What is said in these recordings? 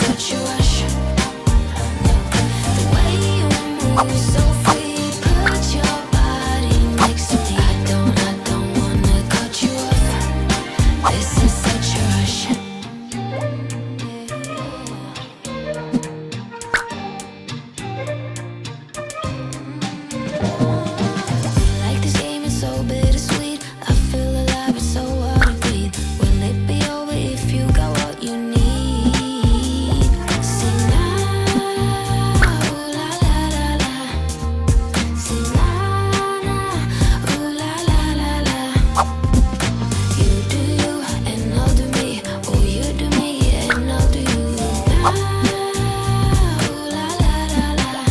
cut you rush. The way you move so free, put your body next to me. I don't wanna cut you off. This is such a rush. Like this game is so bittersweet. I feel alive, it's so hard to breathe. Will it be over if you got what you need? Say now, ooh la la la la. Say na na, ooh la la la la. You do you and I'll do me. Oh, you do me and I'll do you. Now, ooh la la la la.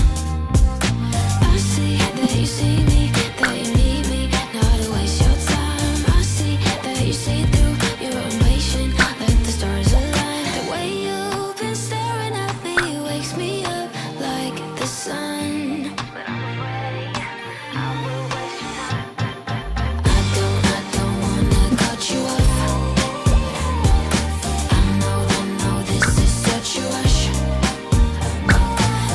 I see that you see me, that you need me, not to waste your time. I see that you see through, you're impatient, let the stars align. The way you've been staring at me wakes me up like the sun. But I'm afraid I will waste your time. I don't wanna cut you off. I know this is such a rush.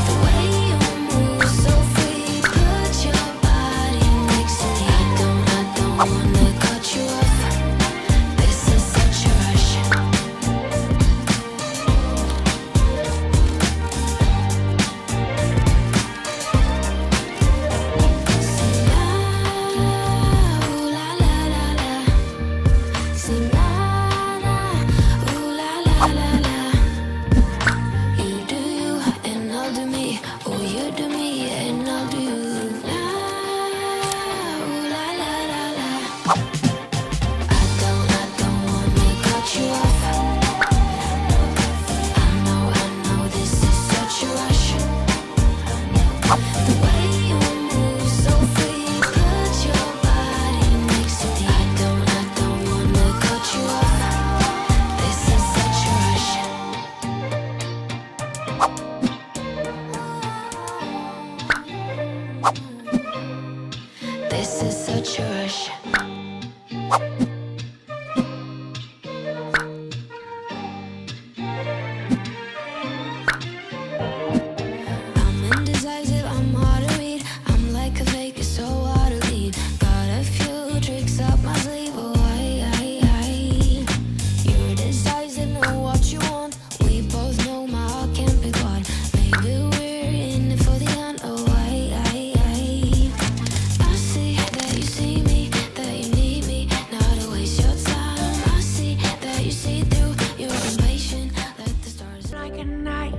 The way you move so free, put your body next to me. I don't wanna cut you off. This is such a rush. Say now, ooh la la la la. Say na na, ooh la la la la. You do you and I'll do me. Oh, you do me and I'll do you. Now, ooh la la la la. I don't wanna cut you off. I know this is such a rush. The way you move so free, put your body next to me. I don't wanna cut you off. This is such a rush. This is such a rush. I'm indecisive, I'm hard to read. I'm like a fake, it's so hard to lead. Got a few tricks up my sleeve. Oh, I. You're decisive, know what you want. We both know my heart can't pick one. Maybe we're in it for the end. Oh, I see that you see me, that you need me, not to waste your time. I see that you see through, you're impatient, let the stars like a night.